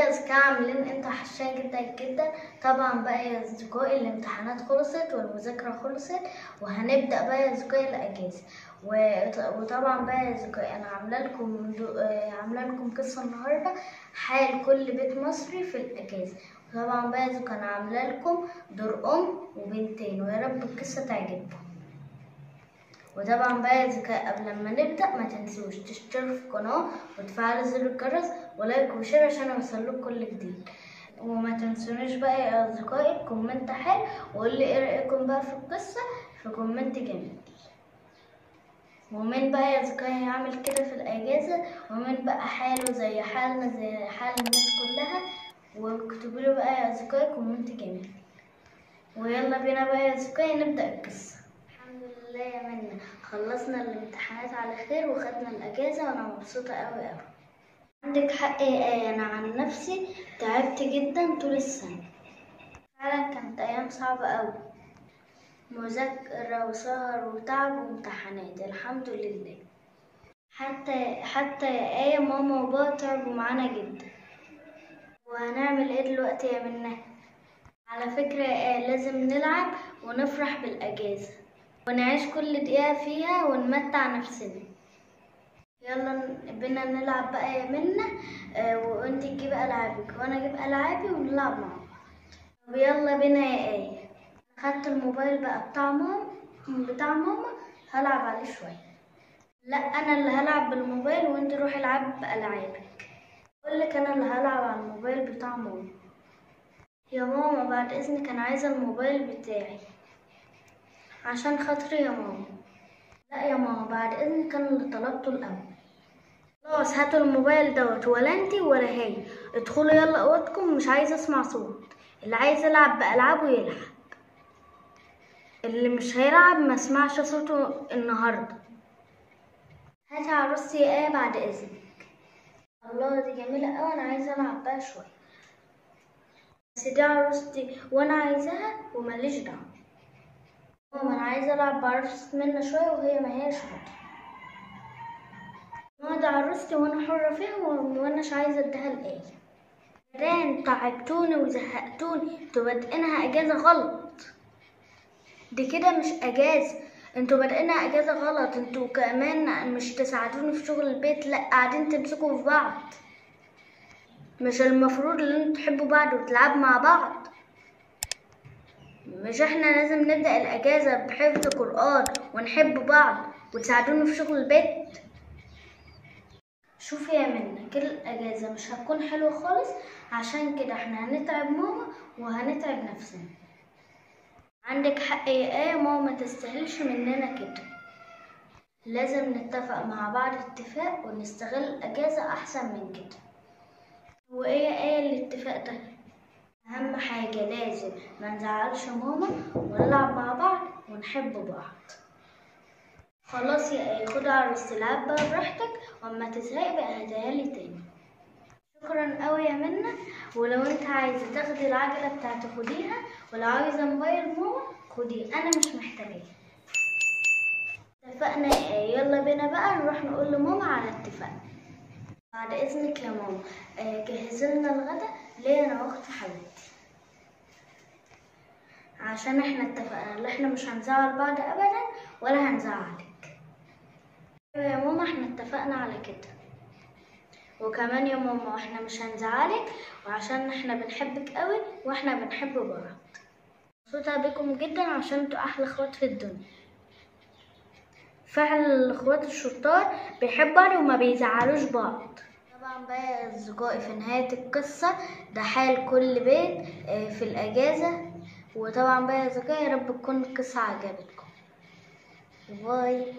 يا أصدقائي عاملين انتوا وحشين جدا جدا. طبعا بقى يا أصدقائي الامتحانات خلصت والمذاكرة خلصت، وهنبدأ بقى يا أصدقائي الأجازة. وطبعا بقى يا أصدقائي أنا عاملة لكم قصة النهاردة، حال كل بيت مصري في الأجازة. وطبعا بقى يا أصدقائي أنا عاملة لكم دور أم وبنتين، ويا رب القصة تعجبكم. وطبعا بقى يا أصدقائي قبل ما نبدأ ما تنسوش تشتركوا في القناة وتفعلوا زر الجرس ولايك وشير عشان يوصلكوا كل جديد. وما تنسونيش بقى يا أصدقائي كومنت حلو، وقول لي ايه رأيكم بقى في القصة في كومنت جميل. ومين بقى يا أصدقائي هيعمل كده في الأجازة، ومين بقى حاله زي حالنا زي حال الناس كلها. واكتبوا لي بقى يا أصدقائي كومنت جميل. ويلا بينا بقى يا أصدقائي نبدأ القصة. الحمد لله يا منى، خلصنا الامتحانات على خير وخدنا الأجازة وأنا مبسوطة أوي أوي. عندك حق يا آية، أنا عن نفسي تعبت جدا طول السنة، فعلا كانت أيام صعبة أوي، مذاكرة وسهر وتعب وامتحانات. الحمد لله. حتى يا آية ماما وبابا تعبوا معانا جدا. وهنعمل ايه دلوقتي يا منى؟ على فكرة يا آية لازم نلعب ونفرح بالأجازة ونعيش كل دقيقة فيها ونمتع نفسنا. يلا بينا نلعب بقى يا منى، وانت تجيب ألعابك وانا اجيب ألعابي ونلعب مع بعض. طب يلا بينا يا آية. خدت الموبايل بقى بتاع ماما هلعب عليه شوية. لا انا اللي هلعب بالموبايل وانت روحي العب بألعابك. اقولك انا اللي هلعب على الموبايل بتاع ماما. يا ماما بعد اذنك انا عايزة الموبايل بتاعي عشان خاطري يا ماما. لا يا ماما بعد اذنك انا اللي طلبته الاول. خلاص هاتوا الموبايل دوت، ولا انتي ولا هي ادخلوا يلا اوضتكم، مش عايزه اسمع صوت. اللي عايز يلعب بألعابه يلعب، اللي مش هيلعب ما اسمعش صوته النهارده. هاتي عروستي يا آية بعد اذنك. الله دي جميله قوي، انا عايزه العب بقى شويه. بس دي عروستي وانا عايزاها ومليش دعوه. ماما انا عايزه العب بعروستي منى شويه وهي ما هيش راضيه. ما دي عروستي وانا حره فيها وانا مش عايزه اديها لآية. جيران تعبتوني وزهقتوني، انتوا بادئينها اجازه غلط. دي كده مش اجازه، انتوا بادئينها اجازه غلط. انتوا كمان مش تساعدوني في شغل البيت، لا قاعدين تمسكوا في بعض. مش المفروض ان انتوا تحبوا بعض وتلعبوا مع بعض؟ مش احنا لازم نبدأ الاجازه بحفظ قرآن ونحب بعض وتساعدوني في شغل البيت؟ شوفي يا منى كل الاجازه مش هتكون حلوه خالص، عشان كده احنا هنتعب ماما وهنتعب نفسنا. عندك حق يا آية، ماما ما تستاهلش مننا كده. لازم نتفق مع بعض اتفاق ونستغل الاجازه احسن من كده. وايه يا آية الاتفاق ده؟ اهم حاجه لازم ما نزعلش ماما ونلعب مع بعض ونحب بعض. خلاص يا آية خدي عروستي العب بقى براحتك، واما تزهقي بقى هاتيها لي تاني. شكرا قوي يا منى. ولو انت عايزه تاخدي العجله بتاعتي خديها، ولو عايزه موبايل ماما خديه، انا مش محتاجاه. اتفقنا يا آية. يلا بينا بقى نروح نقول لماما على اتفاقنا. بعد اذنك يا ماما، جهزي لنا الغدا ليا انا واختي حبيبتي، عشان احنا اتفقنا ان احنا مش هنزعل بعض ابدا ولا هنزعلك. ايوه يا ماما احنا اتفقنا على كده. وكمان يا ماما احنا مش هنزعلك، وعشان احنا بنحبك قوي واحنا بنحب بعض. مبسوطة بكم جدا عشان انتوا احلى اخوات في الدنيا. فعلا الاخوات الشطار بيحبوا بعض وما بيزعلوش بعض. طبعا بقى يا اصدقائي في نهاية القصة ده حال كل بيت في الاجازة. وطبعا بقى يا اصدقائي يا رب تكون القصة عجبتكم. باي.